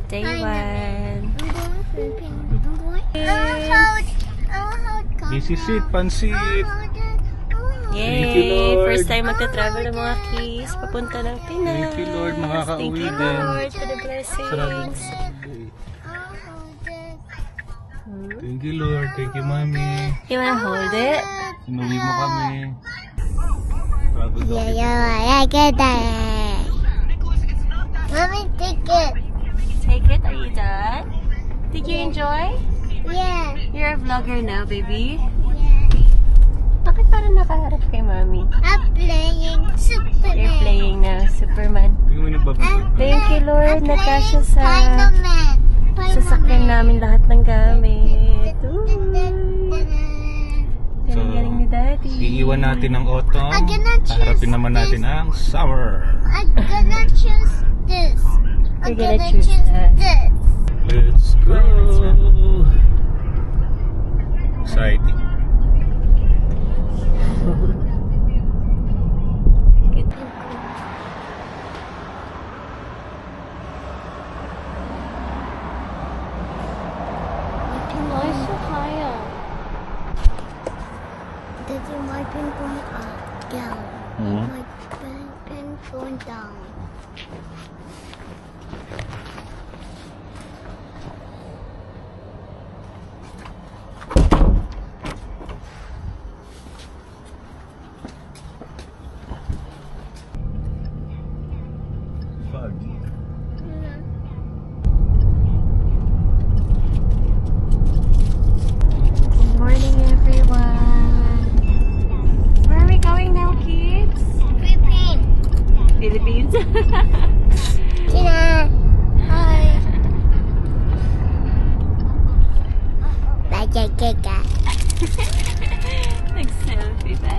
Day 1. This is it, pansit. Thank you, Yay! Lord. First time magta-travel ng mga kids. Papunta ng Pinas. Thank you, Lord. Makakauwi Thank you, din. Lord, for the blessings. Thank you, Lord. Thank you, Mommy. You wanna hold it? Inuwi mo kami. Travel daw kita. I get that. Mommy, take it. Take it. Are you done? Did you enjoy? Yeah. You're a vlogger now, baby. Yeah. Bakit parang nakaharap kay Mommy? I'm playing Superman. You're playing na Superman. Tingnan mo yung nagbabagod. Thank you, Lord. Nagkasya sa Spider-Man. sasakyan namin lahat ng gamit. Galing-galing ni Daddy. Iiwan natin ang autumn. I'm gonna choose Harapin naman natin ang summer. I'm gonna choose this. I'm You're gonna gonna choose choose that. this. Let's go! Exciting. Good. Why so high up? Daddy, my pen going up, down. Hmm? My pen going down. Foggy. Good morning, everyone. Where are we going now, kids? Philippines. Philippines. Tina. Hi. Bye, Kaka. Nag-selfie ba?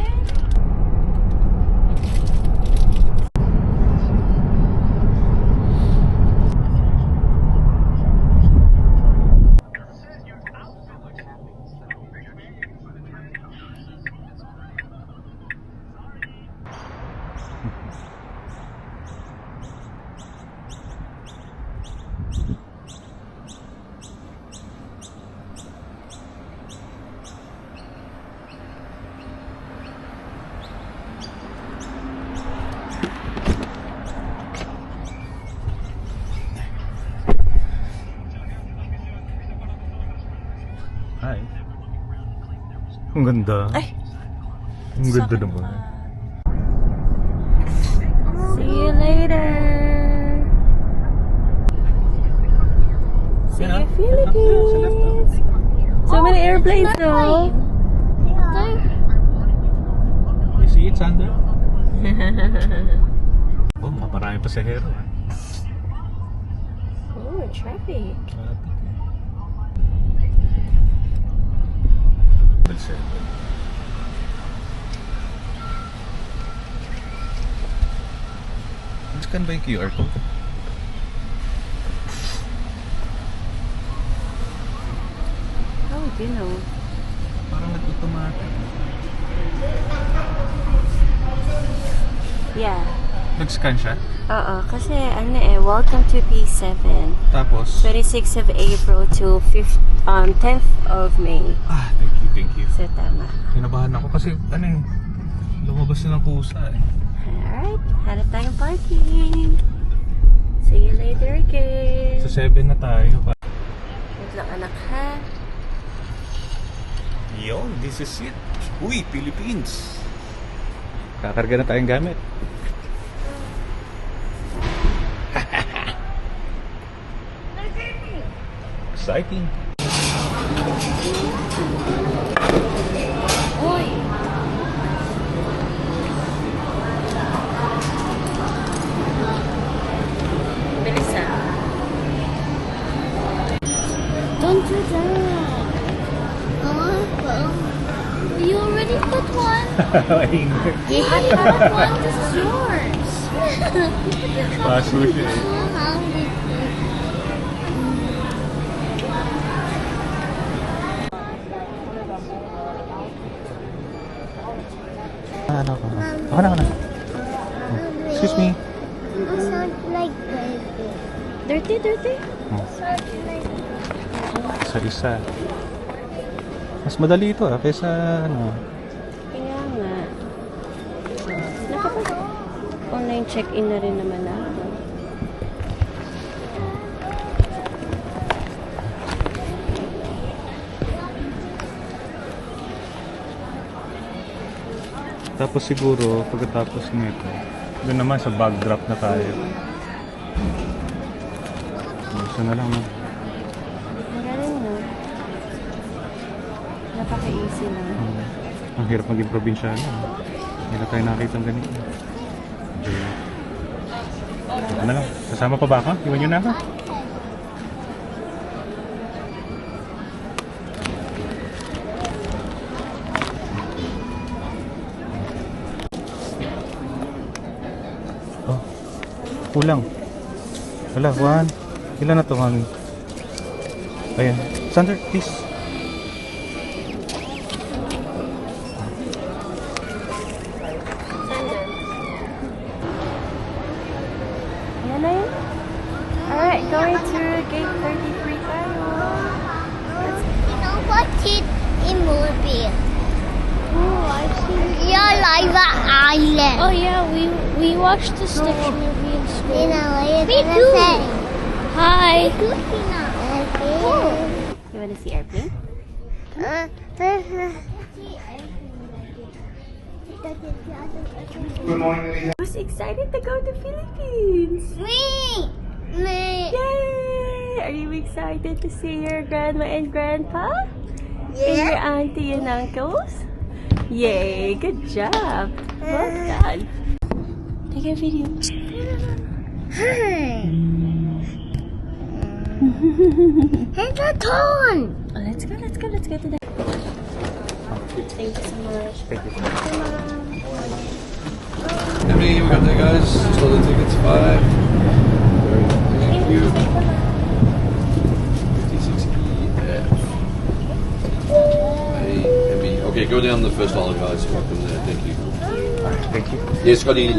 Hi. Ang ganda. Ay! Ang ganda naman. See you later. See you, Philippines. So many airplanes, though. You see it, Sandra? Oh, maraming pasahero. Oh, traffic. Scan ba yung QR code? How do you know? Parang nag-automatic. Yeah. Nag-scan siya? Oo, kasi ano welcome to P7. Tapos? 26th of April to 10th of May. Ah, thank you. So, tama. Kinabahan ako kasi lumabas na ng kusa eh. Alright, hanap tayong parking. See you later, kids. Sa 7 na tayo. Wait lang, anak, ha? Yo, this is it. Uy, Philippines. Kakarga na tayong gamit. Exciting. Uy! Bilis, Don't do that. You already put one. You already put one. This is yours. Paso siya eh. Ano ka? Ako na. Excuse me. You sound like baby. Dirty, dirty. Oh. Isa-isa. Mas madali ito kaysa ano. Kaya nga. Online check-in na rin naman ako. Tapos siguro, pagkatapos nito, doon naman sa bag drop na tayo. Gusto na lang, no? Magaling, no? Napaka-easy lang. Ang hirap maging probinsyano. Hindi na tayo nakakita ng ganito. Okay. Ano na lang? Kasama pa ba ako? Iwan nyo na ako? Oh, kulang. Wala, Juan. Ilan na to, mami? Ayan. Sander, please. Ayan na yun. Alright, going to gate 33 tayo. You know what kid in movie? Oh, I've seen. Yeah, Liva Island. Oh yeah, we watched the Stitch movie in school. You know what you're Me gonna too. say? Hi. Looking at You want to see airplane? Who's excited to go to Philippines? Me. Yay! Are you excited to see your grandma and grandpa? And your Yeah. auntie and uncles? Yay! Good job. Well done. Take a video. It's a ton. Let's go to the... Thank you so much. Thank you. How many we got there, guys? Just all the tickets, 5. Thank you. 56EF. Heavy. Okay, go down the first aisle, guys. Welcome there. Thank you. Thank you. Yeah, Scotty.